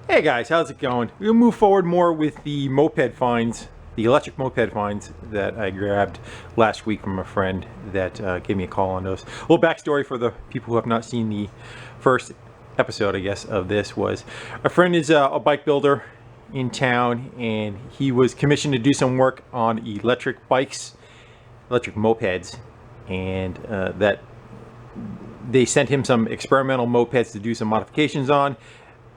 Hey guys, how's it going? We'll move forward more with the moped finds, the electric moped finds that I grabbed last week from a friend that gave me a call on those. A little backstory for the people who have not seen the first episode, I guess, of this was a friend is a bike builder in town, and he was commissioned to do some work on electric bikes, electric mopeds, and that they sent him some experimental mopeds to do some modifications on.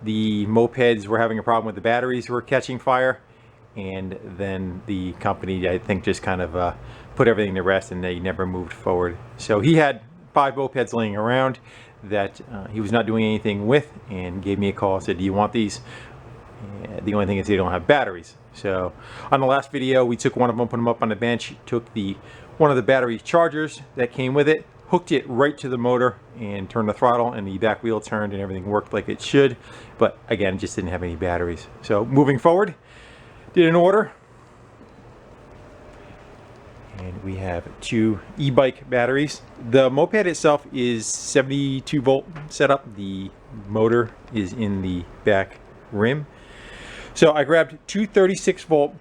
The mopeds were having a problem with the batteries were catching fire, and then the company, I think, just kind of put everything to rest, and they never moved forward. So he had 5 mopeds laying around that he was not doing anything with, and gave me a call and said, do you want these? The only thing is they don't have batteries. So on the last video, we took one of them, put them up on the bench, took one of the battery chargers that came with it, hooked it right to the motor and turned the throttle, and the back wheel turned and everything worked like it should. But again, it just didn't have any batteries. So moving forward, did an order. And we have 2 e-bike batteries. The moped itself is 72 volt setup. The motor is in the back rim. So I grabbed 2 36 volt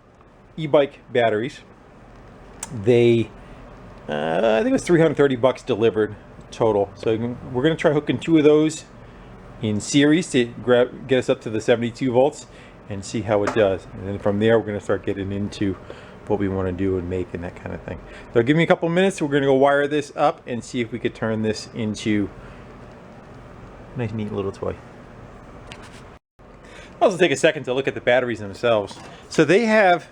e-bike batteries. They I think it was $330 delivered total. So we're going to try hooking 2 of those in series to get us up to the 72 volts and see how it does. And then from there, we're going to start getting into what we want to do and make and that kind of thing. So give me a couple minutes. We're going to go wire this up and see if we could turn this into a nice, neat little toy. I'll also take a second to look at the batteries themselves. So they have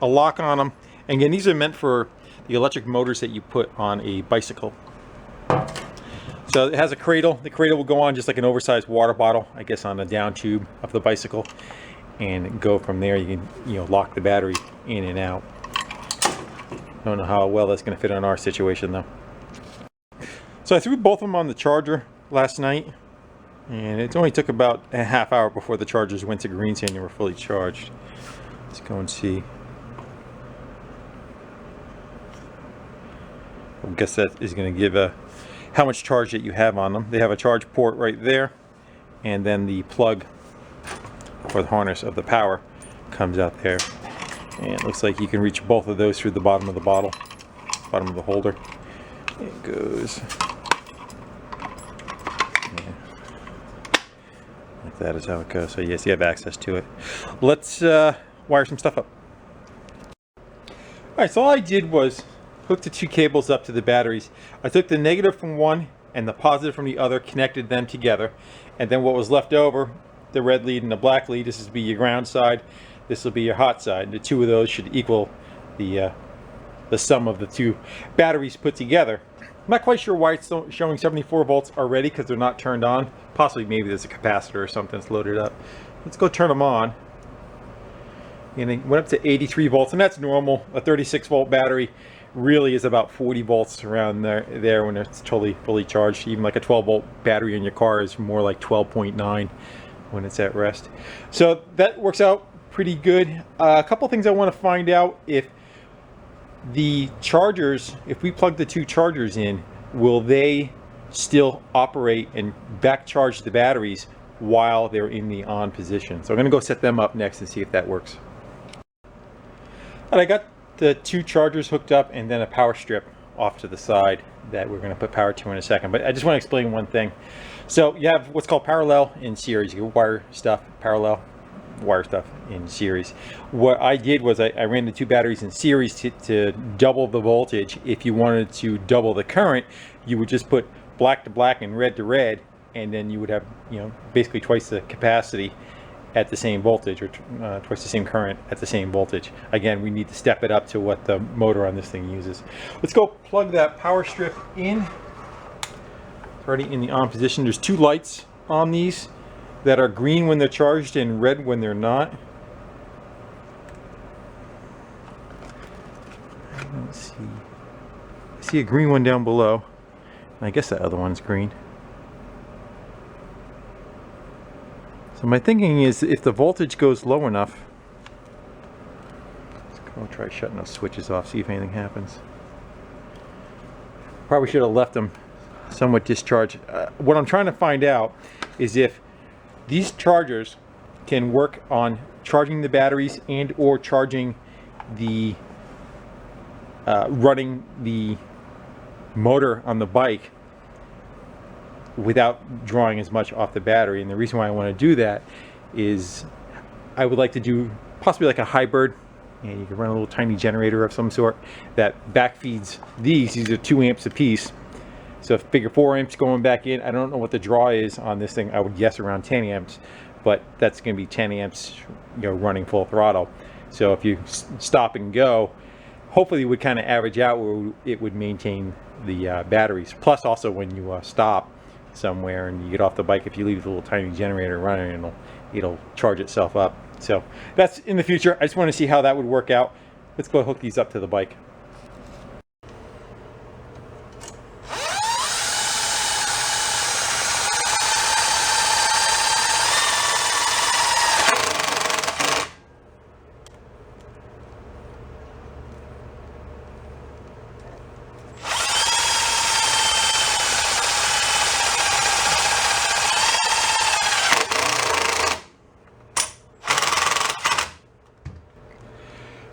a lock on them. And again, these are meant for the electric motors that you put on a bicycle. So it has a cradle. The cradle will go on just like an oversized water bottle, I guess, on the down tube of the bicycle, and go from there. You can, lock the battery in and out. Don't know how well that's going to fit on our situation though. So I threw both of them on the charger last night, and it only took about a half hour before the chargers went to green saying they were fully charged. Let's go and see. I guess that is going to give how much charge that you have on them. They have a charge port right there, and then the plug for the harness of the power comes out there. And it looks like you can reach both of those through the bottom of the bottle, bottom of the holder. It goes like that is how it goes. So yes, you have access to it. Let's wire some stuff up. All right, so all I did was hooked the 2 cables up to the batteries. I took the negative from one and the positive from the other, connected them together, and then what was left over, the red lead and the black lead, this will be your ground side, this will be your hot side. The 2 of those should equal the sum of the 2 batteries put together. I'm not quite sure why it's showing 74 volts already, because they're not turned on. Possibly maybe there's a capacitor or something that's loaded up. Let's go turn them on. And it went up to 83 volts, and that's normal. A 36 volt battery really is about 40 volts around there when it's totally fully charged. Even like a 12 volt battery in your car is more like 12.9 when it's at rest. So that works out pretty good. A couple things I want to find out: if the chargers, if we plug the 2 chargers in, will they still operate and back charge the batteries while they're in the on position? So I'm going to go set them up next and see if that works. And I got the 2 chargers hooked up, and then a power strip off to the side that we're going to put power to in a second. But I just want to explain one thing. So you have what's called parallel in series. You can wire stuff parallel, wire stuff in series. What I did was I ran the 2 batteries in series to double the voltage. If you wanted to double the current, you would just put black to black and red to red, and then you would have, basically twice the capacity at the same voltage, or twice the same current at the same voltage. Again, we need to step it up to what the motor on this thing uses. Let's go plug that power strip in. It's already in the on position. There's 2 lights on these that are green when they're charged and red when they're not. Let's see. I see a green one down below. I guess that other one's green. So my thinking is, if the voltage goes low enough, let's go try shutting those switches off, see if anything happens. Probably should have left them somewhat discharged. What I'm trying to find out is if these chargers can work on charging the batteries and or charging the running the motor on the bike without drawing as much off the battery. And the reason why I want to do that is I would like to do possibly like a hybrid, and you can run a little tiny generator of some sort that backfeeds these are 2 amps a piece. So if figure 4 amps going back in, I don't know what the draw is on this thing. I would guess around 10 amps, but that's going to be 10 amps, you know, running full throttle. So if you stop and go, hopefully it would kind of average out where it would maintain the batteries. Plus also when you stop somewhere and you get off the bike, if you leave the little tiny generator running, it'll charge itself up. So that's in the future. I just want to see how that would work out. Let's go hook these up to the bike.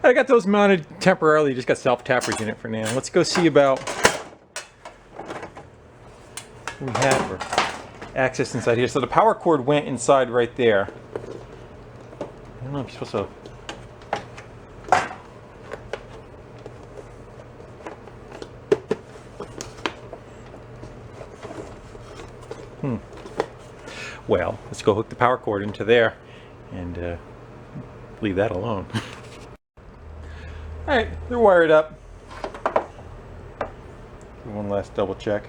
I got those mounted temporarily, just got self-tappers in it for now. Let's go see about what we have for access inside here. So the power cord went inside right there. I don't know if you're supposed to... Well, let's go hook the power cord into there and leave that alone. Alright, they're wired up. One last double check.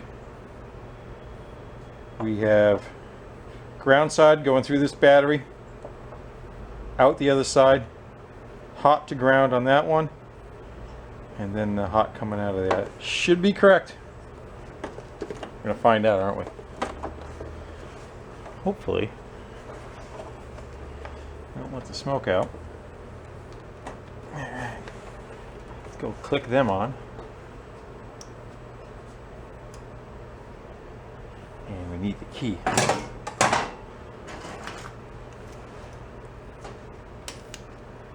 We have ground side going through this battery, out the other side, hot to ground on that one, and then the hot coming out of that. Should be correct. We're going to find out, aren't we? Hopefully. I don't want the smoke out. Go click them on, and we need the key.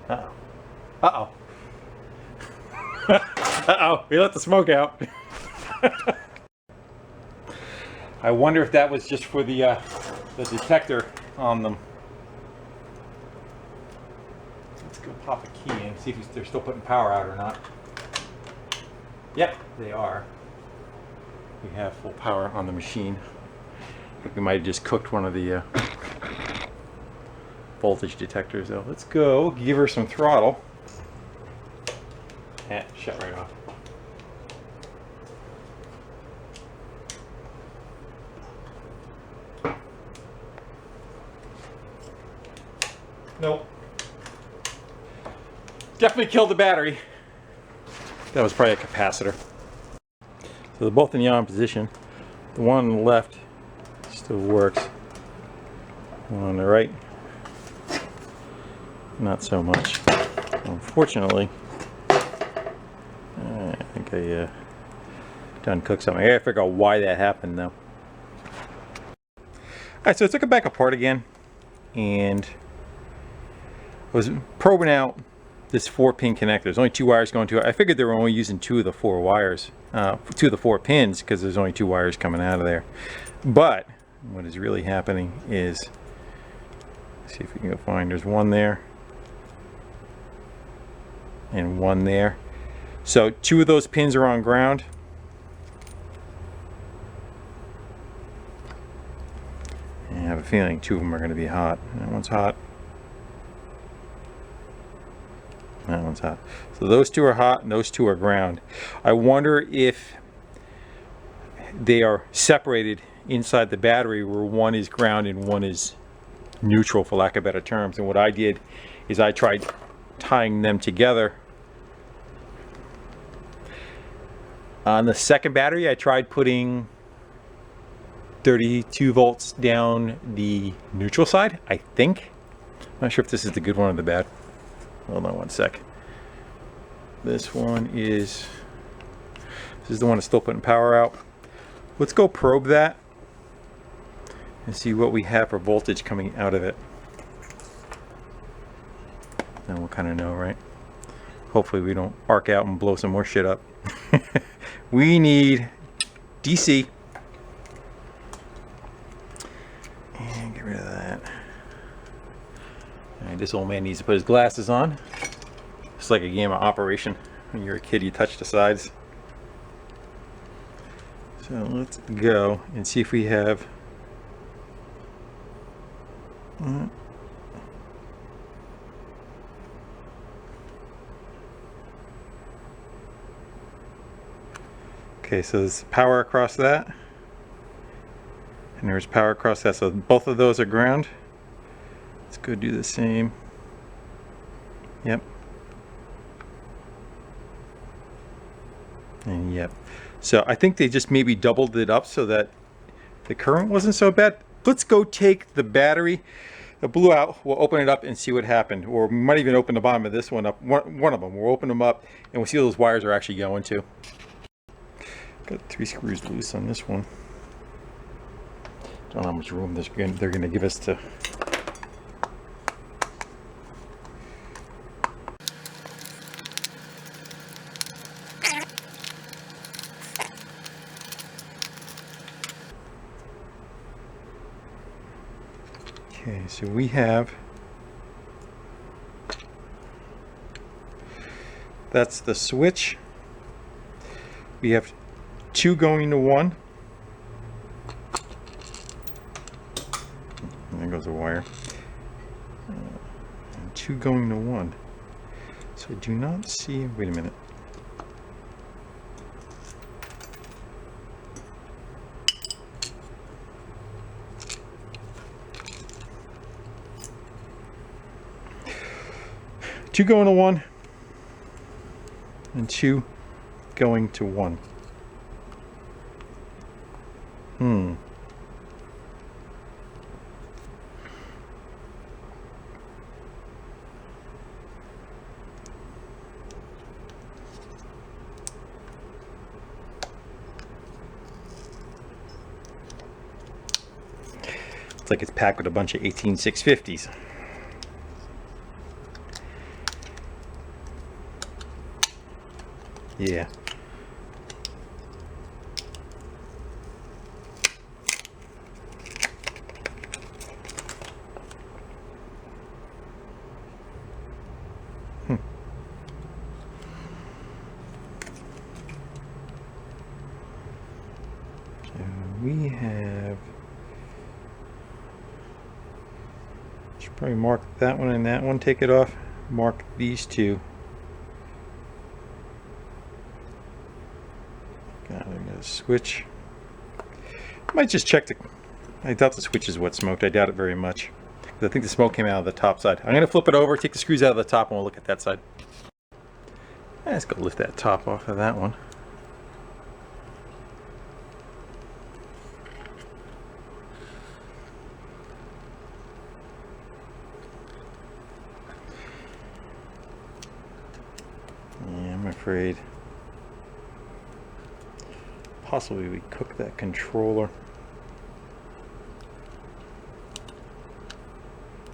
Uh-oh. Uh-oh. Uh-oh, we let the smoke out. I wonder if that was just for the detector on them. Let's go pop a key in, see if they're still putting power out or not. Yep, they are. We have full power on the machine. I think we might have just cooked one of the voltage detectors though. Let's go give her some throttle. Shut right off. Nope. Definitely killed the battery. That was probably a capacitor. So they're both in the on position. The one on the left still works. The one on the right, not so much. Unfortunately, I think I done cooked something. I gotta figure out why that happened though. Alright, so I took it back apart again and I was probing out this 4-pin connector. There's only 2 wires going to it. I figured they were only using 2 of the 4 wires, 2 of the 4 pins, because there's only 2 wires coming out of there. But what is really happening is, let's see if we can go find, there's one there and one there. So 2 of those pins are on ground. And I have a feeling 2 of them are going to be hot. That one's hot. That one's hot. So those 2 are hot and those 2 are ground. I wonder if they are separated inside the battery where one is ground and one is neutral, for lack of better terms. And what I did is I tried tying them together. On the second battery, I tried putting 32 volts down the neutral side, I think. I'm not sure if this is the good one or the bad. Hold on one sec. This one is, this is the one that's still putting power out. Let's go probe that and see what we have for voltage coming out of it. then we'll kind of know, right? Hopefully we don't arc out and blow some more shit up. We need DC. And get rid of that. All right, this old man needs to put his glasses on. It's like a game of Operation. When you're a kid, you touch the sides. So let's go and see if we have... Okay, so there's power across that. And there's power across that. So both of those are ground. Let's go do the same. Yep. And yep. So I think they just maybe doubled it up so that the current wasn't so bad. Let's go take the battery that blew out. We'll open it up and see what happened. Or we might even open the bottom of this one up. One of them. We'll open them up and we'll see where those wires are actually going to. Got 3 screws loose on this one. Don't know how much room they're going to give us to. Okay, so we have, that's the switch. We have 2 going to 1. There goes the wire. And 2 going to 1. So I do not see, wait a minute. Two going to 1 and 2 going to 1. It's like it's packed with a bunch of 18650s. Yeah. So we have, should probably mark that one and that one, take it off, mark these 2. Switch. I might just check the, I doubt the switch is what smoked. I doubt it very much. I think the smoke came out of the top side. I'm going to flip it over, take the screws out of the top, and we'll look at that side. Let's go lift that top off of that one. Yeah, I'm afraid possibly we cooked that controller.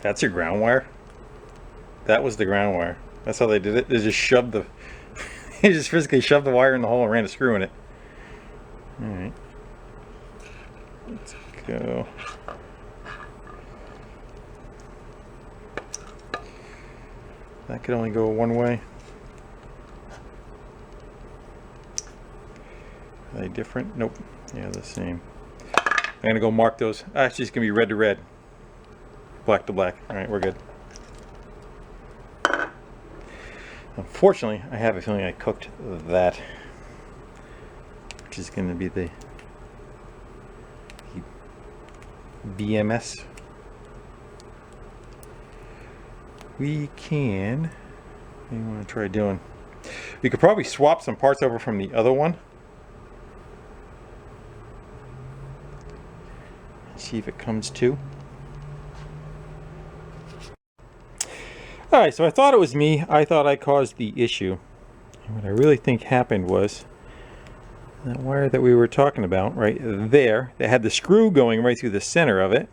That's your ground wire? That was the ground wire. That's how they did it. They just shoved the they just physically shoved the wire in the hole and ran a screw in it. Alright. Let's go. That could only go one way. Are they different? Nope. Yeah, the same. I'm gonna go mark those. Actually, it's gonna be red to red, black to black. All right, we're good. Unfortunately, I have a feeling I cooked that, which is gonna be the BMS. We can. What do you want to try doing? We could probably swap some parts over from the other one. See if it comes to. Alright, so I thought it was me. I thought I caused the issue. And what I really think happened was that wire that we were talking about right there, that had the screw going right through the center of it,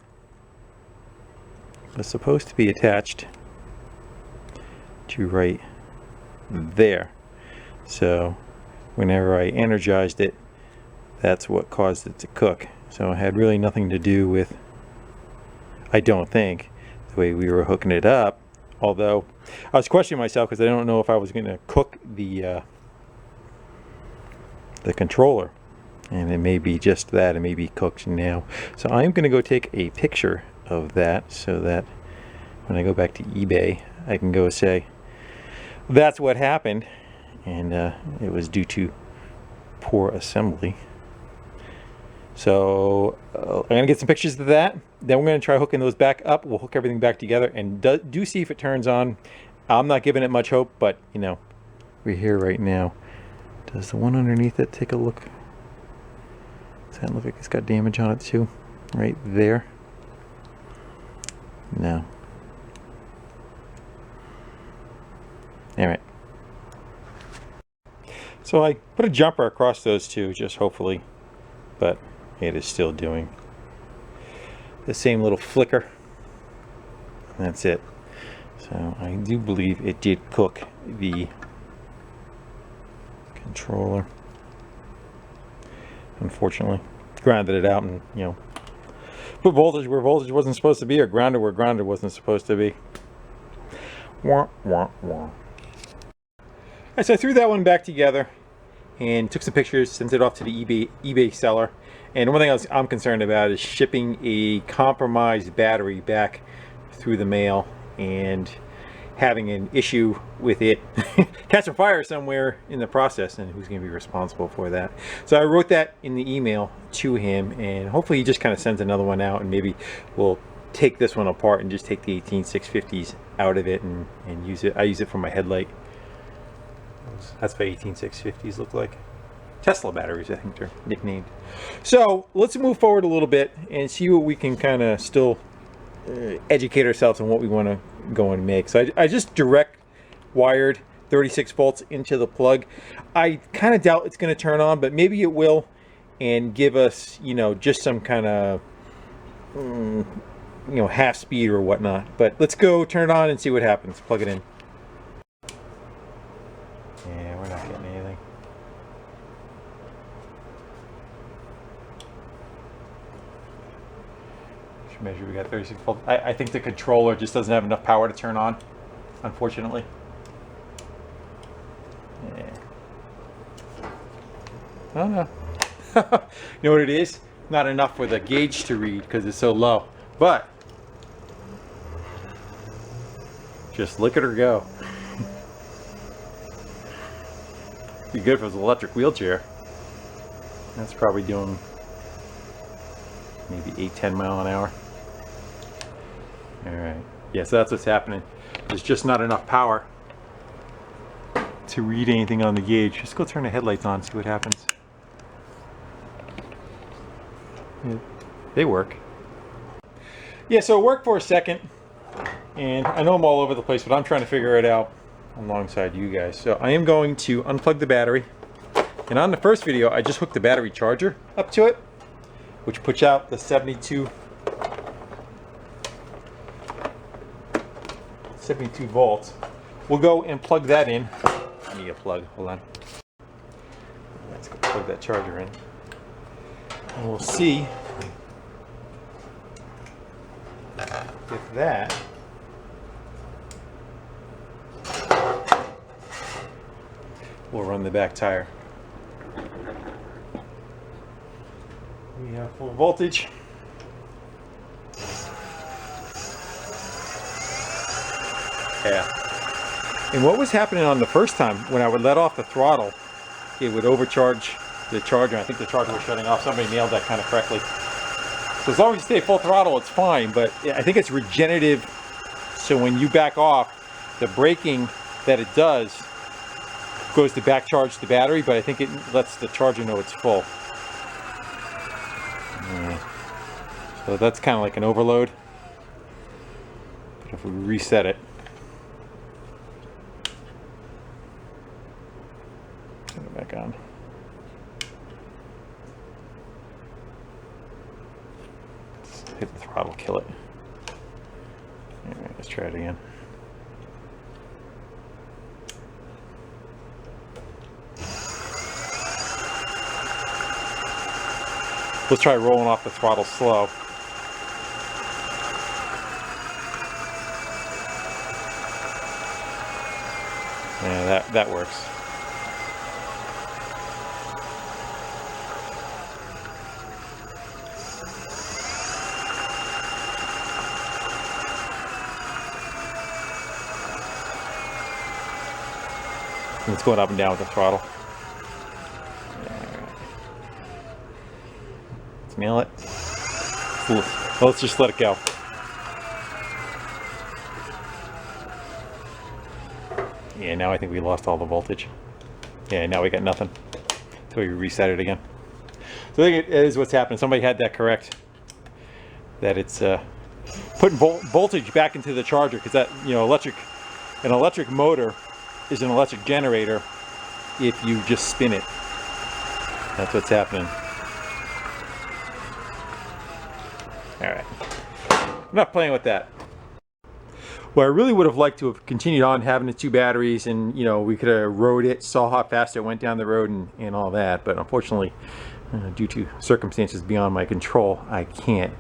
was supposed to be attached to right there. So whenever I energized it, that's what caused it to cook. So it had really nothing to do with, I don't think, the way we were hooking it up. Although I was questioning myself because I don't know if I was going to cook the controller, and it may be just that. It may be cooked now. So I'm going to go take a picture of that so that when I go back to eBay, I can go say that's what happened, and it was due to poor assembly. So I'm going to get some pictures of that. Then we're going to try hooking those back up. We'll hook everything back together and do see if it turns on. I'm not giving it much hope, but you know, we're here right now. Does the one underneath it take a look? Does that look like it's got damage on it too? Right there? No. Alright. So I put a jumper across those two, just hopefully, but it is still doing the same little flicker. That's it. So I do believe it did cook the controller. Unfortunately, grounded it out and, you know, put voltage where voltage wasn't supposed to be, or grounded where grounded wasn't supposed to be. Wah, wah, wah. So I threw that one back together and took some pictures, sent it off to the eBay seller. And one thing I'm concerned about is shipping a compromised battery back through the mail and having an issue with it catching fire somewhere in the process, and who's going to be responsible for that. So I wrote that in the email to him, and hopefully he just kind of sends another one out, and maybe we'll take this one apart and just take the 18650s out of it and use it. I use it for my headlight. That's what 18650s look like. Tesla batteries, I think they're nicknamed. So let's move forward a little bit and see what we can kind of still educate ourselves on what we want to go and make. So I just direct wired 36 volts into the plug. I kind of doubt it's going to turn on, but maybe it will, and give us, you know, just some kind of you know, half speed or whatnot. But let's go turn it on and see what happens. Plug it in. Yeah, we're not getting anything. Should measure. We got 36 volts. I think the controller just doesn't have enough power to turn on, unfortunately. Yeah. Oh no. You know what it is? Not enough for the gauge to read because it's so low. But just look at her go. Be good if it was an electric wheelchair. That's probably doing maybe 8-10 miles an hour. All right. Yeah, so that's what's happening. There's just not enough power to read anything on the gauge. Just go turn the headlights on, see what happens. Yeah, they work. Yeah, so it worked for a second, and I know I'm all over the place, but I'm trying to figure it out alongside you guys. So I am going to unplug the battery, and on the first video I just hooked the battery charger up to it, which puts out the 72 volts. We'll go and plug that in. I need a plug, hold on. Let's go plug that charger in, and we'll see if that will run the back tire. We have full voltage. Yeah. And what was happening on the first time, when I would let off the throttle, it would overcharge the charger. I think the charger was shutting off. Somebody nailed that kind of correctly. So as long as you stay full throttle, it's fine, but I think it's regenerative. So when you back off, the braking that it does goes to back charge the battery, but I think it lets the charger know it's full. Yeah. So that's kind of like an overload. But if we reset it, turn it back on. Let's hit the throttle, kill it. All right, let's try it again. Let's try rolling off the throttle slow. Yeah, that works. And it's going up and down with the throttle. Let's nail it. Let's just let it go. Yeah, now I think we lost all the voltage. Yeah, now we got nothing. So we reset it again. So I think it is what's happening. Somebody had that correct. That it's putting voltage back into the charger, because that, you know, an electric motor is an electric generator if you just spin it. That's what's happening. All right, I'm not playing with that. Well, I really would have liked to have continued on having the 2 batteries, and you know, we could have rode it, saw how fast it went down the road and all that, but unfortunately, due to circumstances beyond my control, I can't.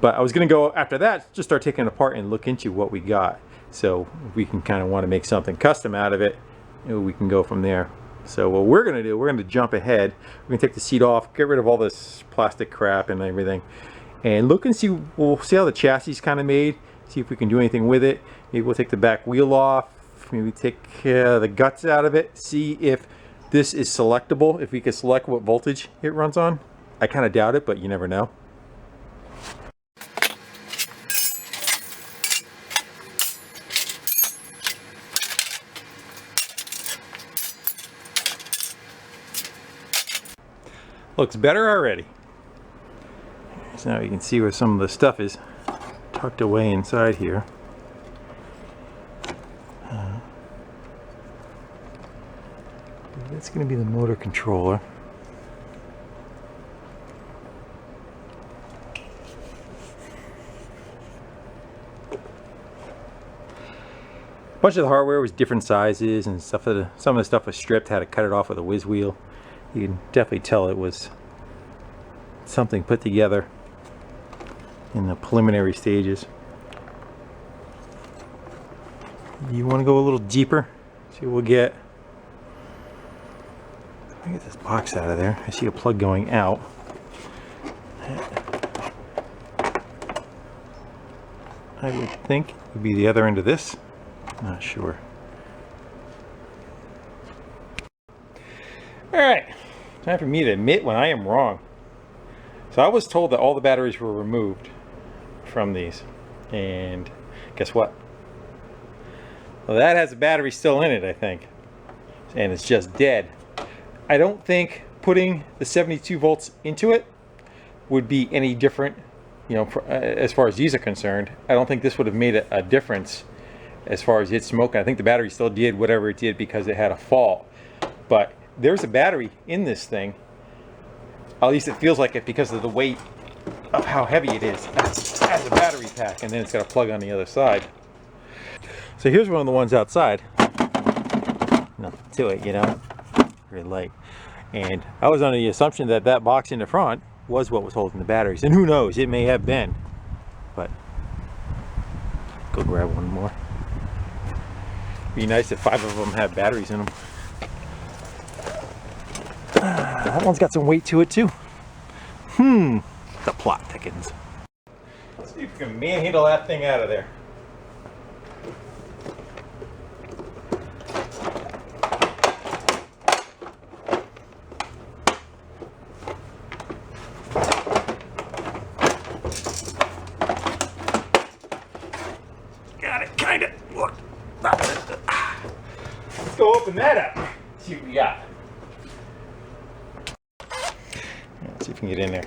But I was going to go after that, just start taking it apart and look into what we got. So if we can kind of want to make something custom out of it, you know, we can go from there. So what we're going to do, we're going to jump ahead. We're going to take the seat off, get rid of all this plastic crap and everything, and look and see. We'll see how the chassis is kind of made. See if we can do anything with it. Maybe we'll take the back wheel off. Maybe take the guts out of it. See if this is selectable. If we can select what voltage it runs on. I kind of doubt it, but you never know. Looks better already. So now you can see where some of the stuff is tucked away inside here. That's going to be the motor controller. A bunch of the hardware was different sizes and stuff. Some of the stuff was stripped. Had to cut it off with a whiz wheel. You can definitely tell it was something put together in the preliminary stages. You want to go a little deeper, see what we'll get. Let me get this box out of there. I see a plug going out. I would think it would be the other end of this. Not sure. Alright, time for me to admit when I am wrong. So I was told that all the batteries were removed from these, and guess what? Well, that has a battery still in it, I think, and it's just dead. I don't think putting the 72 volts into it would be any different, you know, as far as these are concerned. I don't think this would have made a difference as far as it smoking. I think the battery still did whatever it did because it had a fault, but there's a battery in this thing. At least it feels like it because of the weight of how heavy it is as a battery pack, and then it's got a plug on the other side. So here's one of the ones outside. Nothing to it, you know, very light. And I was under the assumption that that box in the front was what was holding the batteries, and who knows, it may have been. But go grab one more. Be nice if 5 of them had batteries in them. That one's got some weight to it too. The plot thickens. Let's see if we can manhandle that thing out of there. Got it, kinda. Look. Let's go open that up. See what we got. Let's see if we can get in there.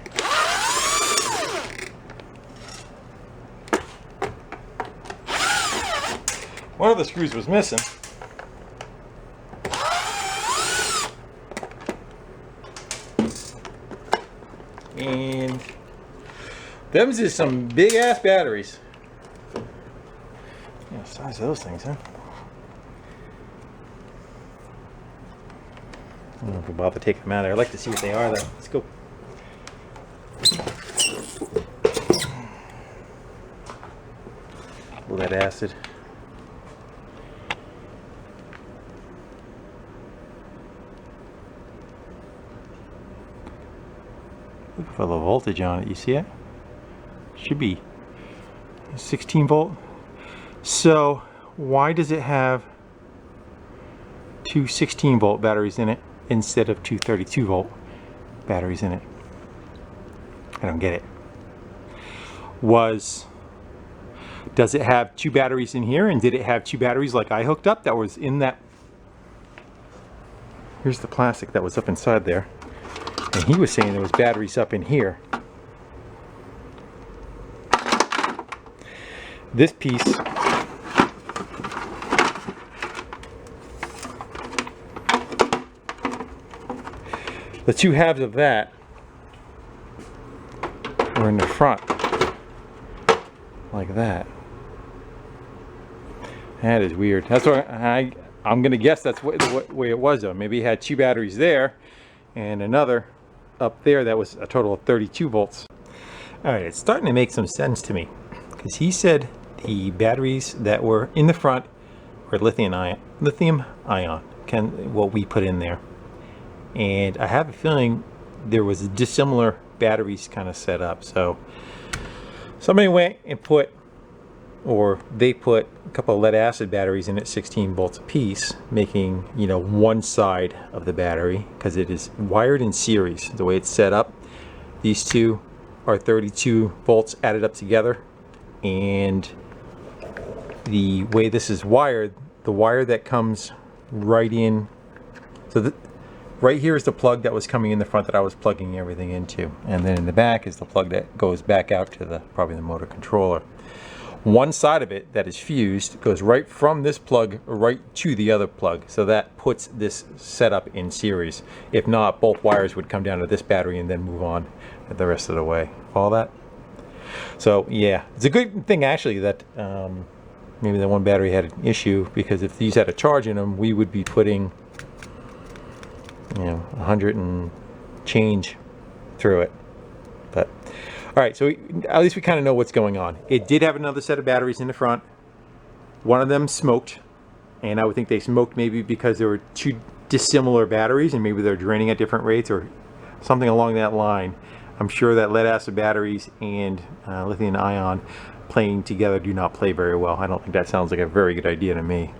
One of the screws was missing. And them's is some big ass batteries. Yeah, the size of those things, huh? I don't know if we'll bother taking them out of there. I'd like to see what they are though. Let's go. lead acid. Look for the voltage on it. You see it? Should be 16 volt. So why does it have two 16 volt batteries in it instead of two 32 volt batteries in it? I don't get it. Does it have two batteries in here, and did it have two batteries like I hooked up that was in that? Here's the plastic that was up inside there, and he was saying there was batteries up in here. This piece the two halves of that are in the front like that. That is weird. That's what I'm gonna guess that's the way it was though. Maybe it had two batteries there and another up there that was a total of 32 volts. All right, it's starting to make some sense to me, because he said the batteries that were in the front were lithium ion, what we put in there. And I have a feeling there was dissimilar batteries kind of set up. So somebody went and they put a couple of lead acid batteries in at 16 volts a piece, making, you know, one side of the battery, because it is wired in series. The way it's set up, these two are 32 volts added up together, and the way this is wired, the wire that comes right in, so right here is the plug that was coming in the front that I was plugging everything into, and then in the back is the plug that goes back out to probably the motor controller. One side of it that is fused goes right from this plug right to the other plug, so that puts this setup in series. If not, both wires would come down to this battery and then move on the rest of the way. All that. So yeah, it's a good thing actually that maybe the one battery had an issue, because if these had a charge in them, we would be putting, you know, 100 and change through it. But all right, so at least we kind of know what's going on. It did have another set of batteries in the front. One of them smoked, and I would think they smoked maybe because there were two dissimilar batteries, and maybe they're draining at different rates or something along that line. I'm sure that lead acid batteries and lithium ion playing together do not play very well. I don't think that sounds like a very good idea to me.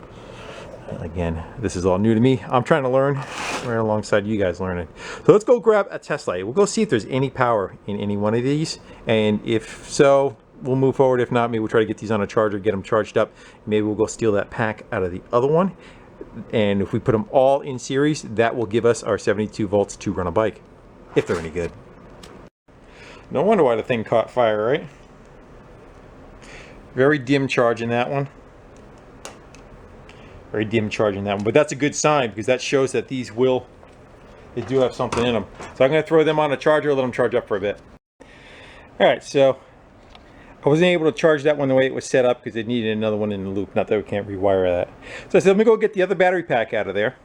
Again, this is all new to me. I'm trying to learn right alongside you guys learning. So let's go grab a test light. We'll go see if there's any power in any one of these, and if so, we'll move forward. If not, maybe we'll try to get these on a charger, get them charged up. Maybe we'll go steal that pack out of the other one, and if we put them all in series, that will give us our 72 volts to run a bike, if they're any good. No wonder why the thing caught fire, right? Very dim charge in that one. Very dim charge in that one, but that's a good sign, because that shows that they do have something in them. So I'm going to throw them on a charger, let them charge up for a bit. All right, so I wasn't able to charge that one the way it was set up because it needed another one in the loop. Not that we can't rewire that. So I said, let me go get the other battery pack out of there.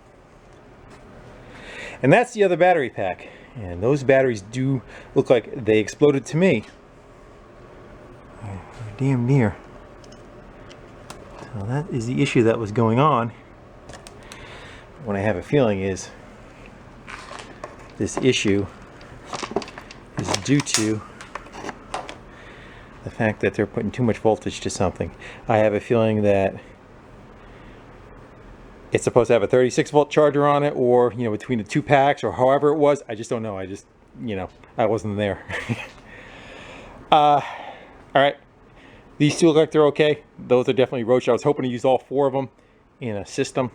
And that's the other battery pack. And those batteries do look like they exploded to me. They're damn near. So that is the issue that was going on. What I have a feeling is this issue is due to the fact that they're putting too much voltage to something. I have a feeling that it's supposed to have a 36 volt charger on it, or, you know, between the two packs, or however it was. I just don't know. I wasn't there. All right. These two look like they're okay. Those are definitely roach. I was hoping to use all four of them in a system.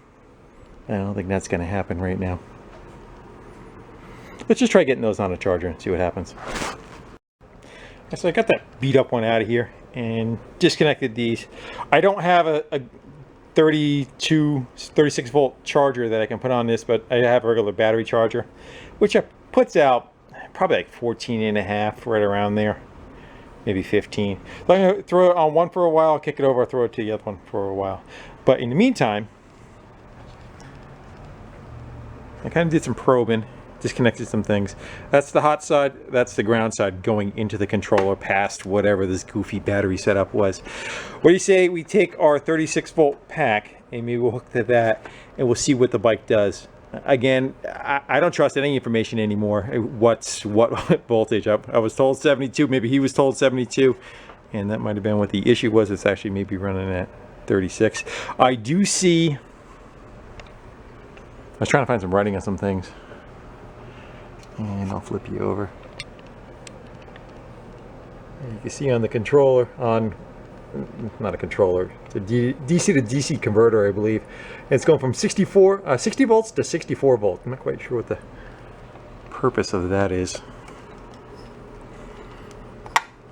I don't think that's going to happen right now. Let's just try getting those on a charger and see what happens. So I got that beat up one out of here and disconnected these. I don't have a 36 volt charger that I can put on this, but I have a regular battery charger, which puts out probably like 14.5, right around there. Maybe 15. So I'm going to throw it on one for a while, kick it over, I'll throw it to the other one for a while. But in the meantime, I kind of did some probing disconnected some things. That's the hot side, that's the ground side going into the controller past whatever this goofy battery setup was. What do you say we take our 36 volt pack and maybe we'll hook to that and we'll see what the bike does. Again, I don't trust any information anymore. What's what voltage? I was told 72, maybe he was told 72, and that might have been what the issue was. It's actually maybe running at 36. I do see, I was trying to find some writing on some things, and I'll flip you over. You can see on the controller, on not a controller, it's a DC to DC converter, I believe, and it's going from 60 volts to 64 volts. I'm not quite sure what the purpose of that is.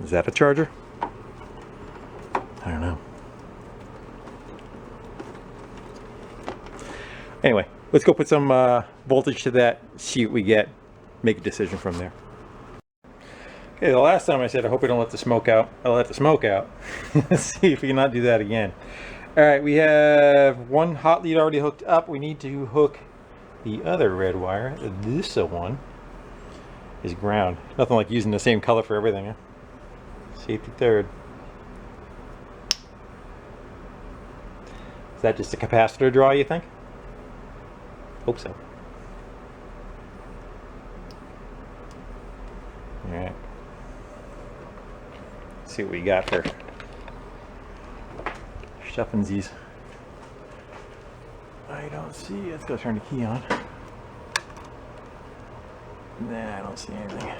Is that a charger? I don't know. Anyway, let's go put some voltage to that, see what we get, make a decision from there. Okay, the last time I said I hope we don't let the smoke out. I'll let the smoke out. Let's see if we can not do that again. Alright, we have one hot lead already hooked up. We need to hook the other red wire. This one is ground. Nothing like using the same color for everything, huh? Safety third. Is that just a capacitor draw, you think? Hope so. Alright. See what we got for shuffensies. I don't see. Let's go turn the key on. Nah, I don't see anything.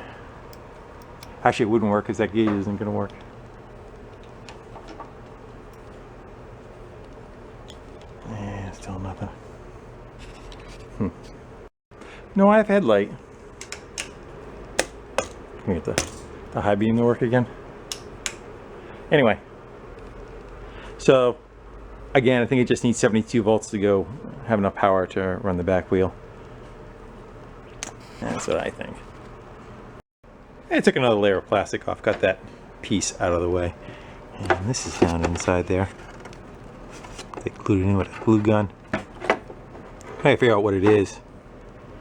Actually, it wouldn't work because that gauge isn't going to work. Nah, still nothing. No, I have headlight. Can we get the high beam to work again? Anyway, so again, I think it just needs 72 volts to go, have enough power to run the back wheel. That's what I think. I took another layer of plastic off, got that piece out of the way. And this is down inside there. They glued it in with a glue gun. Trying to figure out what it is.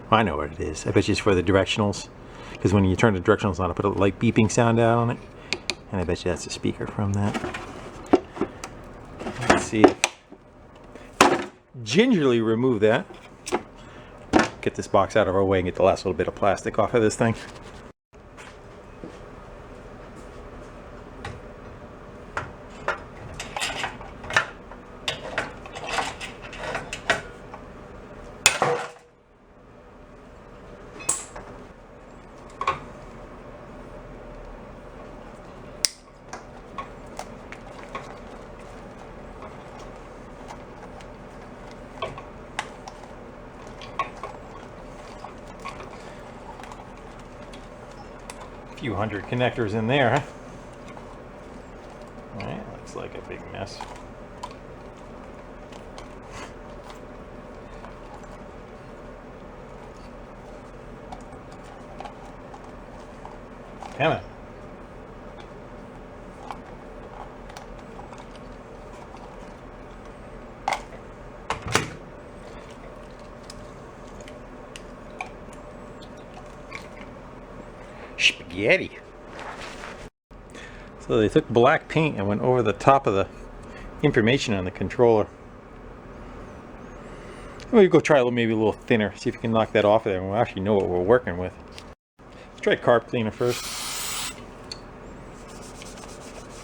Well, I know what it is. I bet you it's for the directionals. Because when you turn the directionals on, I put a light beeping sound out on it. And I bet you that's a speaker from that. Let's see. Gingerly remove that. Get this box out of our way and get the last little bit of plastic off of this thing. Few hundred connectors in there, huh? Alright, looks like a big mess. Damn it. Spaghetti. So they took black paint and went over the top of the information on the controller. We'll go try maybe a little thinner, see if we can knock that off of there and we'll actually know what we're working with. Let's try carb cleaner first.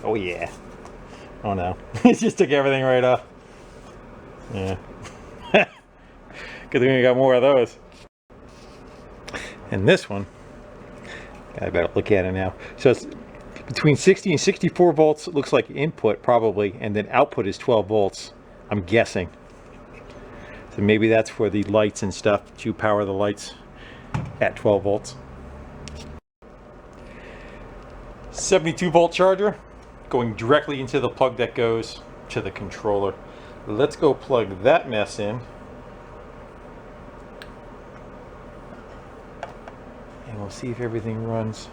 Oh yeah. Oh no. It just took everything right off. Yeah. Good thing we got more of those. And this one, I better look at it now. So it's between 60 and 64 volts, it looks like input probably, and then output is 12 volts, I'm guessing. So maybe that's for the lights and stuff, to power the lights at 12 volts. 72 volt charger going directly into the plug that goes to the controller. Let's go plug that mess in. And we'll see if everything runs.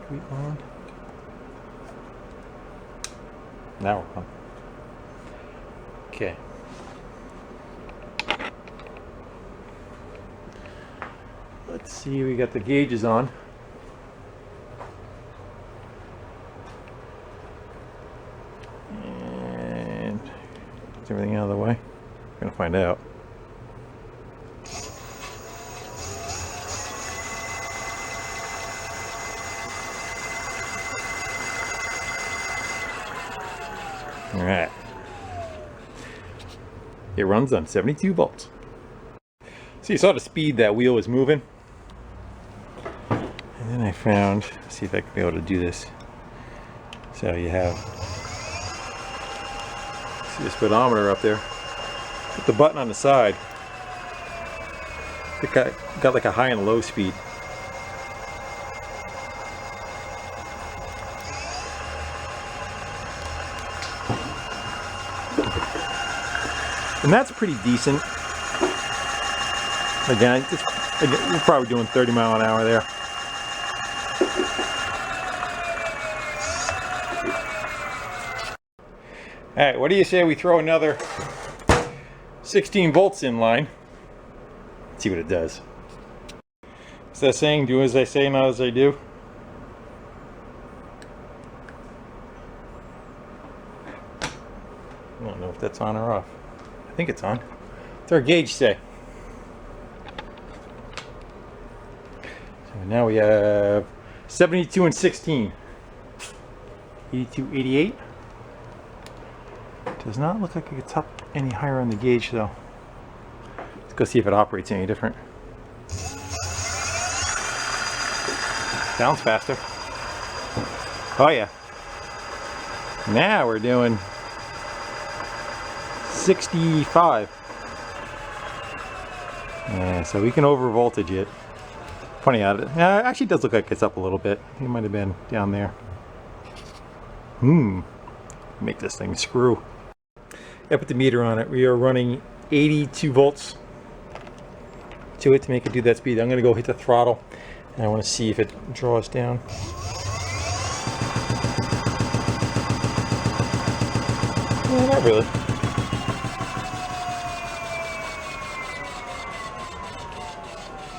Are we on? Now we're on. Okay. Let's see, we got the gauges on. And get everything out of the way. We're gonna find out. All right. It runs on 72 volts. So you saw the speed that wheel was moving. And then I found, let's see if I can be able to do this. So you have, see the speedometer up there. Put the button on the side. It got like a high and low speed. And that's pretty decent. Again, we're probably doing 30 mile an hour there. All right, what do you say we throw another 16 volts in line? Let's see what it does. Is that saying, do as I say, not as I do? I don't know if that's on or off. I think it's on. What's our gauge say? So now we have 72 and 16. 82, 88. Does not look like it gets up any higher on the gauge though. Let's go see if it operates any different. Sounds faster. Oh yeah. Now we're doing 65. Yeah, so we can over voltage it. Funny out of it. Yeah, it actually does look like it's up a little bit. It might have been down there. Make this thing screw. I put the meter on it. We are running 82 volts to it to make it do that speed. I'm going to go hit the throttle and I want to see if it draws down. Yeah, not really.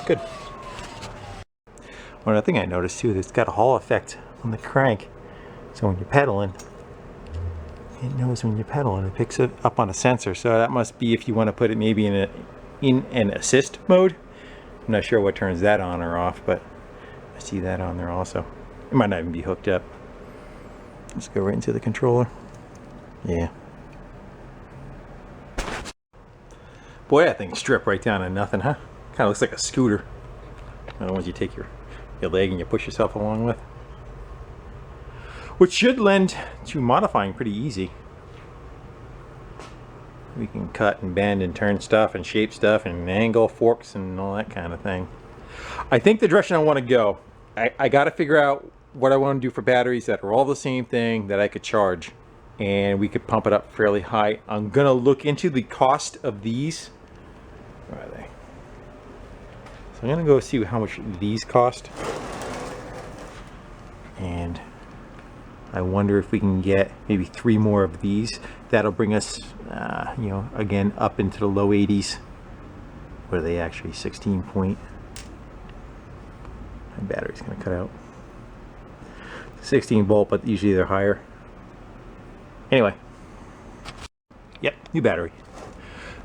Good. One other thing I noticed too, it's got a Hall effect on the crank. So when you're pedaling, it knows when you're pedaling. It picks it up on a sensor. So that must be if you want to put it maybe in an assist mode. I'm not sure what turns that on or off, but I see that on there also. It might not even be hooked up. Let's go right into the controller. Yeah. Boy, that thing stripped right down to nothing, huh? Kind of looks like a scooter. The ones you take your leg and you push yourself along with. Which should lend to modifying pretty easy. We can cut and bend and turn stuff and shape stuff and angle forks and all that kind of thing. I think the direction I want to go, I got to figure out what I want to do for batteries that are all the same thing that I could charge. And we could pump it up fairly high. I'm going to look into the cost of these. Where are they? So I'm going to go see how much these cost. And I wonder if we can get maybe 3 more of these. That'll bring us, you know, again, up into the low 80s. What are they actually? 16 point. My battery's going to cut out. 16 volt, but usually they're higher. Anyway. Yep, new battery.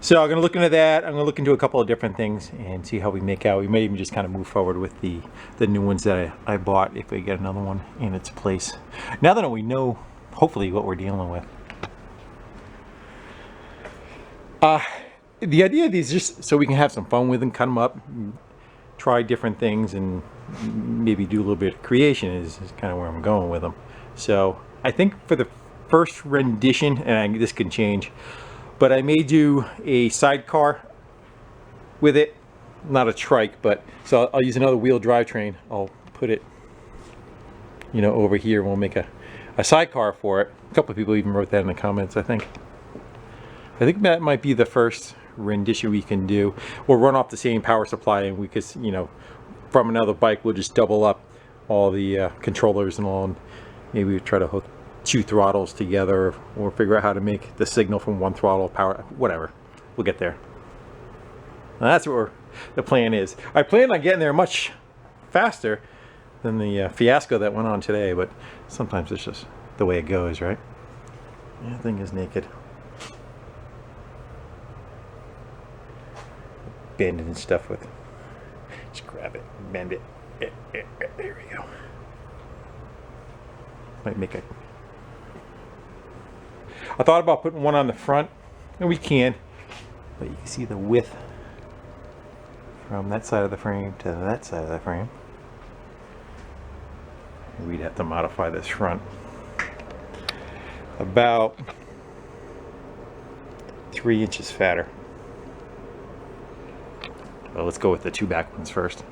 So I'm going to look into that. I'm going to look into a couple of different things and see how we make out. We may even just kind of move forward with the new ones that I bought if we get another one in its place. Now that we know, hopefully, what we're dealing with. The idea of these is just so we can have some fun with them, cut them up, try different things, and maybe do a little bit of creation is kind of where I'm going with them. So I think for the first rendition, and this can change, but I may do a sidecar with it, not a trike, but so I'll use another wheel drivetrain. I'll put it, you know, over here. We'll make a sidecar for it. A couple of people even wrote that in the comments, I think. I think that might be the first rendition we can do. We'll run off the same power supply, and we could, you know, from another bike, we'll just double up all the controllers and all, and maybe we try to hook 2 throttles together, or figure out how to make the signal from one throttle power, whatever. We'll get there. Now that's what the plan is. I plan on getting there much faster than the fiasco that went on today, but sometimes it's just the way it goes, right? That thing is naked. Bending and stuff with. Just grab it, bend it. There we go. Might make a. I thought about putting one on the front, and we can, but you can see the width from that side of the frame to that side of the frame. We'd have to modify this front about 3 inches fatter. Well, let's go with the 2 back ones first.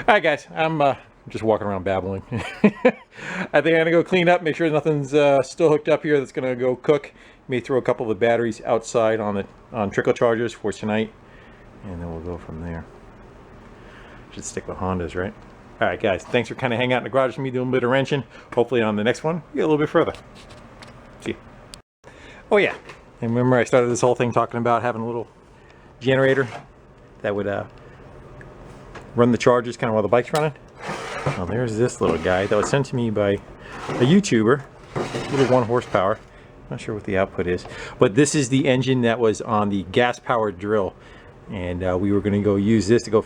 Alright guys, I'm just walking around babbling. I think I'm gonna go clean up, make sure nothing's still hooked up here that's gonna go cook. May throw a couple of the batteries outside on trickle chargers for tonight, and then we'll go from there. Should stick with Hondas, right? Alright guys, thanks for kind of hanging out in the garage with me, doing a bit of wrenching. Hopefully on the next one, we get a little bit further. See you. Oh yeah, and remember I started this whole thing talking about having a little generator that would run the chargers kind of while the bike's running. Well, there's this little guy that was sent to me by a YouTuber, little 1 horsepower. Not sure what the output is, but this is the engine that was on the gas-powered drill, and we were going to go use this to go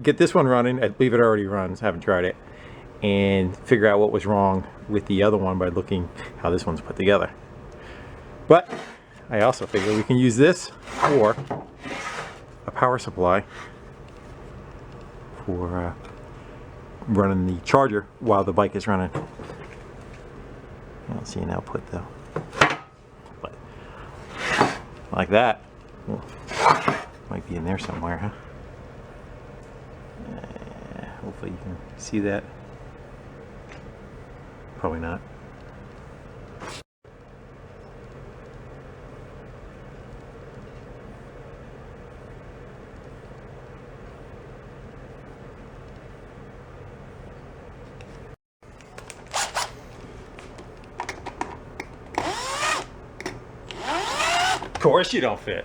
get this one running. I believe it already runs. Haven't tried it, and figure out what was wrong with the other one by looking how this one's put together. But I also figure we can use this for a power supply for running the charger while the bike is running. I don't see an output though, but like that. Well, might be in there somewhere, huh? Hopefully you can see that. Probably not. Of course you don't fit.